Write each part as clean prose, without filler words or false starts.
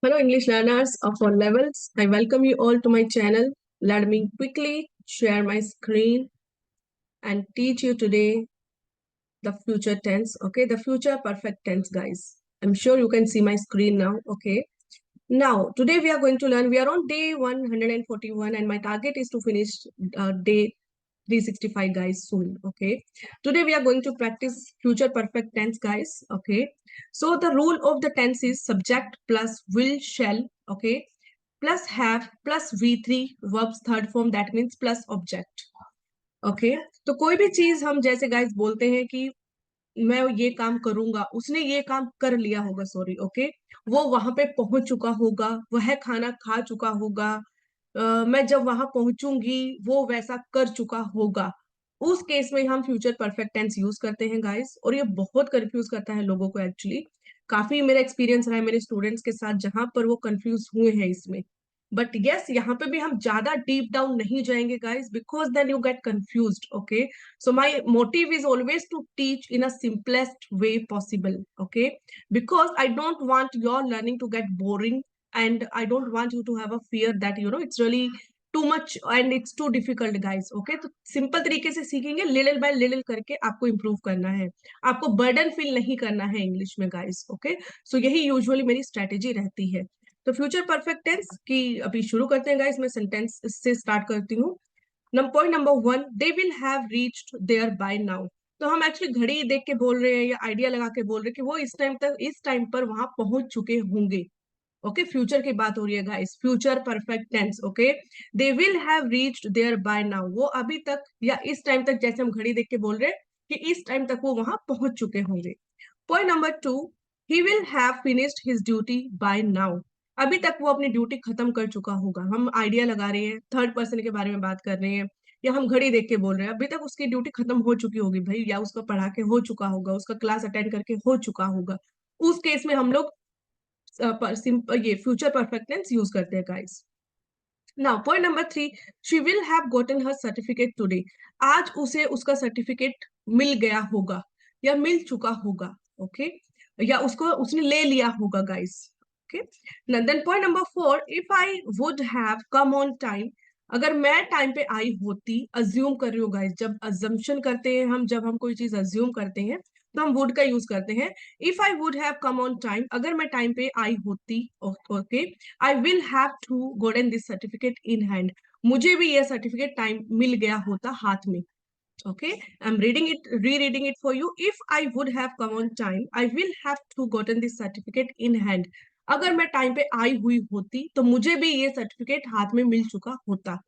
Hello, English learners of all levels. I welcome you all to my channel. Let me quickly share my screen and teach you today the future tense. Okay, the future perfect tense, guys. I'm sure you can see my screen now. Okay, now today we are going to learn. We are on day 141, and my target is to finish day 365, guys, soon. Okay, today we are going to practice future perfect tense, guys. Okay, so the rule of the tense is subject plus will, shall. Okay, plus have plus V3 verbs third form, that means plus object. Okay, तो कोई भी चीज हम जैसे guys बोलते हैं कि मैं ये काम करूंगा, उसने ये काम कर लिया होगा, सॉरी, ओके, वो वहां पे पहुंच चुका होगा, वह खाना खा चुका होगा, मैं जब वहां पहुंचूंगी वो वैसा कर चुका होगा, उस केस में हम फ्यूचर परफेक्ट टेंस यूज करते हैं गाइस। और ये बहुत कंफ्यूज करता है लोगों को एक्चुअली। काफी मेरा एक्सपीरियंस रहा है मेरे स्टूडेंट्स के साथ जहां पर वो कंफ्यूज हुए हैं इसमें। बट यस, यहाँ पे भी हम ज्यादा डीप डाउन नहीं जाएंगे guys, because then you get confused. Okay, so my motive is always to teach in a simplest way possible. Okay, because I don't want your learning to get boring, and I don't want you to have a fear that it's really too much and it's too difficult, guys. Okay, तो simple तरीके से सीखेंगे, little bye little करके आपको improve करना है। आपको burden feel नहीं करना है इंग्लिश में, गाइस। ओके, सो यही यूजुअली मेरी स्ट्रेटेजी रहती है। तो फ्यूचर परफेक्ट टेंस की अभी शुरू करते हैं गाइस। मैं सेंटेंस से स्टार्ट करती हूँ। Point number one, they will have reached there by now. तो हम एक्चुअली घड़ी देख के बोल रहे हैं या आइडिया लगा के बोल रहे हैं कि वो इस टाइम पर वहां पहुंच चुके होंगे। ओके, फ्यूचर की बात हो रही है guys, future perfect tense. Okay, they will have reached there by now, वो अभी तक या इस टाइम तक, जैसे हम घड़ी देख के बोल रहे हैं कि इस टाइम तक वो वहां पहुंच चुके होंगे। Point number two, he will have finished his duty by now. अभी तक वो अपनी ड्यूटी खत्म कर चुका होगा। हम आइडिया लगा रहे हैं, थर्ड पर्सन के बारे में बात कर रहे हैं, या हम घड़ी देख के बोल रहे हैं अभी तक उसकी ड्यूटी खत्म हो चुकी होगी भाई, या उसका पढ़ा के हो चुका होगा, उसका क्लास अटेंड करके हो चुका होगा। उस केस में हम लोग ये फ्यूचर परफेक्ट टेंस यूज करते हैं guys. Now point number three, she will have Gotan her certificate today. आज उसे उसका सर्टिफिकेट मिल गया होगा या मिल चुका होगा। ओके, या उसको उसने ले लिया होगा guys. Okay, then point number four, if I would have come on time. अगर मैं टाइम पे आई होती, अज्यूम कर रही हूँ गाइस, जब अजम्पशन करते हैं हम, जब हम कोई चीज अज्यूम करते हैं तो हम वुड का यूज करते हैं। If I would have come on time, अगर मैं टाइम पे आई होती, okay, I will have to gotten this certificate in hand. मुझे भी यह सर्टिफिकेट टाइम मिल गया होता हाथ में। Okay, I am reading it, rereading it for you. If I would have come on time, I will have to gotten this certificate in hand. अगर मैं time पे आई हुई होती तो मुझे भी ये सर्टिफिकेट हाथ में मिल चुका होता।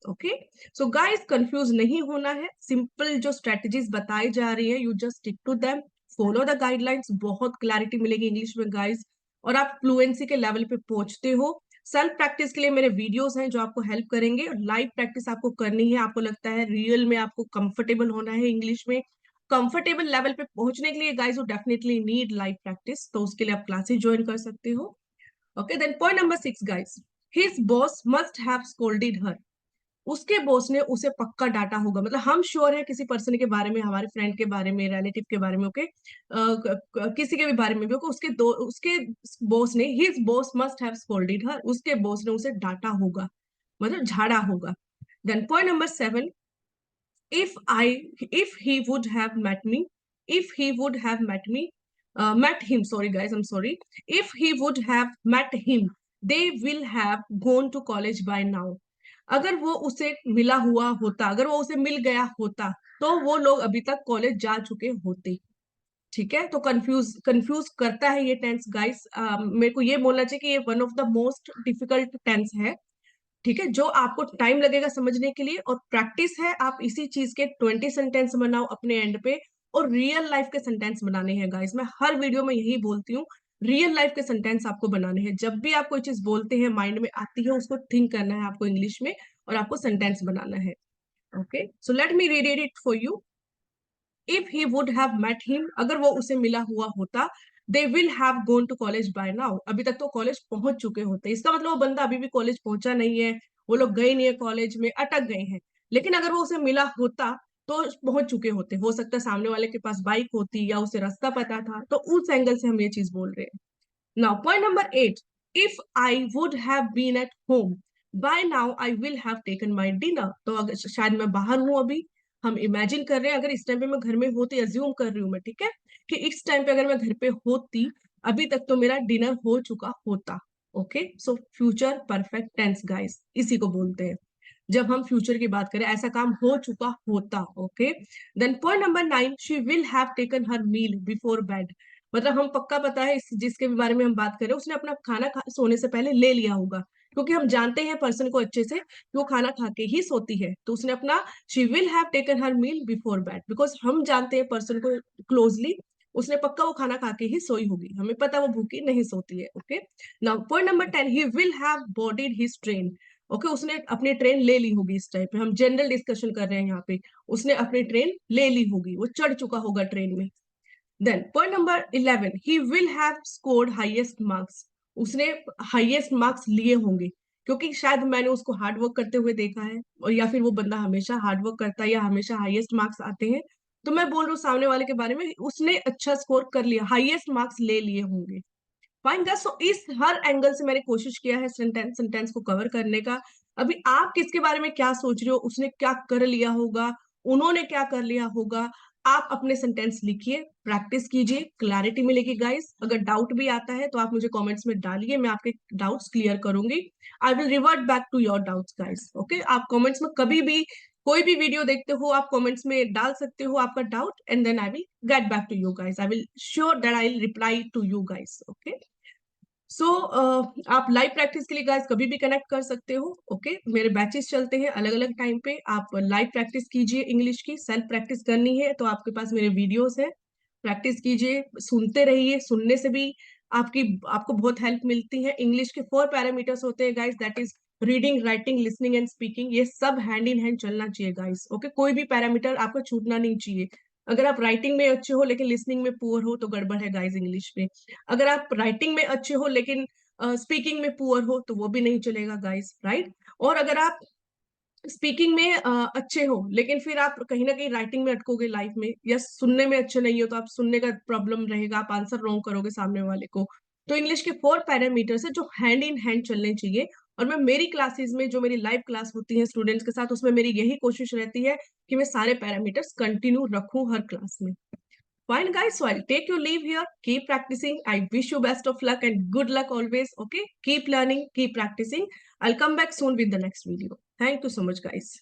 ओके, सो गाइस, कंफ्यूज नहीं होना है। सिंपल जो स्ट्रेटजीज बताई जा रही है, you just stick to them, follow the guidelines, बहुत क्लैरिटी मिलेगी इंग्लिश में गाइस, और आप फ्लुएंसी के लेवल पे पहुंचते हो। सेल्फ प्रैक्टिस के लिए मेरे वीडियोस हैं जो आपको हेल्प करेंगे, और लाइव प्रैक्टिस आपको करनी है। आपको लगता है रियल में आपको कंफर्टेबल होना है इंग्लिश में, कंफर्टेबल लेवल पे पहुंचने के लिए guys, you definitely need live practice, तो उसके लिए आप क्लासेस ज्वाइन कर सकते हो। Okay, then point number six guys, his boss must have scolded her. उसके बॉस ने उसे पक्का डांटा होगा। मतलब हम श्योर है किसी पर्सन के बारे में, हमारे फ्रेंड के बारे में, रिलेटिव के बारे में, ओके, किसी के भी बारे में भी, ओके, उसके बॉस ने, his boss must have scolded her, उसके बॉस ने उसे डांटा होगा, मतलब झाड़ा होगा। Then point number seven, if I if he would have met me, if he would have met me, met him, sorry guys, I'm sorry, if he would have met him, they will have gone to college by now। अगर वो उसे मिला हुआ होता, अगर वो उसे मिल गया होता, तो वो लोग अभी तक कॉलेज जा चुके होते। ठीक है, तो कंफ्यूज कंफ्यूज करता है ये टेंस गाइस। मेरे को ये बोलना चाहिए कि ये one of the most difficult tense है। ठीक है, जो आपको टाइम लगेगा समझने के लिए, और प्रैक्टिस है, आप इसी चीज के 20 सेंटेंस बनाओ अपने एंड पे, और रियल लाइफ के सेंटेंस बनाने हैं गाइस। मैं हर वीडियो में यही बोलती हूँ, रियल लाइफ के सेंटेंस आपको बनाने हैं। जब भी आप कोई चीज बोलते हैं, माइंड में आती है, उसको थिंक करना है आपको इंग्लिश में, और आपको सेंटेंस बनाना है। Okay, so let me read it for you. If he would have met him, अगर वो उसे मिला हुआ होता, they will have gone to college by now, अभी तक तो कॉलेज पहुंच चुके होते। इसका मतलब वो बंदा अभी भी कॉलेज पहुंचा नहीं है, वो लोग गए नहीं है कॉलेज में, अटक गए हैं। लेकिन अगर वो उसे मिला होता तो पहुंच चुके होते। हो सकता है सामने वाले के पास बाइक होती, या उसे रास्ता पता था, तो उस एंगल से हम ये चीज बोल रहे हैं। Now point number eight, if I would have been at home by now I will have taken my dinner. तो अगर शायद मैं बाहर हूं अभी, हम इमेजिन कर रहे हैं अगर इस टाइम पे मैं घर में होती, अज्यूम कर रही हूँ मैं, ठीक है, कि इस टाइम पे अगर मैं घर पे होती अभी तक तो मेरा डिनर हो चुका होता। Okay, so future perfect tense guys इसी को बोलते हैं जब हम फ्यूचर की बात करें, ऐसा काम हो चुका होता। Okay, then point number 9, she will have taken her meal before bed. मतलब हम पक्का पता है इस जिसके भी बारे में हम बात करें उसने अपना खाना सोने से पहले ले लिया होगा, क्योंकि हम जानते हैं पर्सन को अच्छे से कि वो खाना खा के ही सोती है, तो उसने अपना she will have taken her meal before bed, because हम जानते हैं पर्सन को क्लोजली, उसने पक्का वो खाना खा के ही सोई होगी, हमें पता वो भूखी नहीं सोती है। Okay, now point number 10, he will have boarded his train. Okay, उसने अपनी ट्रेन ले ली होगी, इस टाइप पे हम जनरल डिस्कशन कर रहे हैं यहाँ पे, उसने अपनी ट्रेन ले ली होगी, वो चढ़ चुका होगा ट्रेन में। Then point number 11, he will have scored highest marks. उसने हाईएस्ट मार्क्स लिए होंगे, क्योंकि शायद मैंने उसको हार्ड वर्क करते हुए देखा है, और या फिर वो बंदा हमेशा हार्ड वर्क करता है या हमेशा हाईएस्ट मार्क्स आते हैं, तो मैं बोल रही हूँ सामने वाले के बारे में, उसने अच्छा स्कोर कर लिया, हाईएस्ट मार्क्स ले लिए होंगे। फाइन गाइस, सो इस हर एंगल से मैंने कोशिश किया है सेंटेंस को कवर करने का। अभी आप किसके बारे में क्या सोच रहे हो, उसने क्या कर लिया होगा, उन्होंने क्या कर लिया होगा, आप अपने सेंटेंस लिखिए, प्रैक्टिस कीजिए, क्लैरिटी मिलेगी गाइस। अगर डाउट भी आता है तो आप मुझे कमेंट्स में डालिए, मैं आपके डाउट्स क्लियर करूंगी। I will revert back to your doubts guys. Okay, आप कमेंट्स में कभी भी कोई भी वीडियो देखते हो आप कमेंट्स में डाल सकते हो आपका doubt, and then I will get back to you guys, I will sure that I will reply to you guys. Okay, so आप लाइव प्रैक्टिस के लिए गाइस कभी भी कनेक्ट कर सकते हो। ओके, मेरे बैचेस चलते हैं अलग अलग टाइम पे, आप लाइव प्रैक्टिस कीजिए, इंग्लिश की सेल्फ प्रैक्टिस करनी है तो आपके पास मेरे वीडियोस है, प्रैक्टिस कीजिए, सुनते रहिए, सुनने से भी आपको बहुत हेल्प मिलती है। इंग्लिश के 4 पैरामीटर्स होते हैं guys, that is reading, writing, listening and speaking, ये सब हैंड इन हैंड चलना चाहिए गाइस। ओके, कोई भी पैरामीटर आपका छूटना नहीं चाहिए। अगर आप राइटिंग में अच्छे हो लेकिन लिसनिंग में पुअर हो तो गड़बड़ है गाइस इंग्लिश में। अगर आप राइटिंग में अच्छे हो लेकिन स्पीकिंग में पुअर हो तो वो भी नहीं चलेगा गाइस, राइट। और अगर आप स्पीकिंग में अच्छे हो लेकिन फिर आप कहीं ना कहीं राइटिंग में अटकोगे लाइफ में, या सुनने में अच्छे नहीं हो तो आप सुनने का प्रॉब्लम रहेगा, आप आंसर रॉन्ग करोगे सामने वाले को। तो इंग्लिश के 4 पैरामीटर्स है जो हैंड इन हैंड चलने चाहिए, और मैं मेरी क्लासेस में जो मेरी लाइव क्लास होती है स्टूडेंट्स के साथ, उसमें मेरी यही कोशिश रहती है कि मैं सारे पैरामीटर्स कंटिन्यू रखूं हर क्लास में। Fine, guys. So I'll take your leave here. Keep practicing. I wish you best of luck and good luck always. Okay. Keep learning, keep practicing. I'll come back soon with the next video. Thank you so much, guys.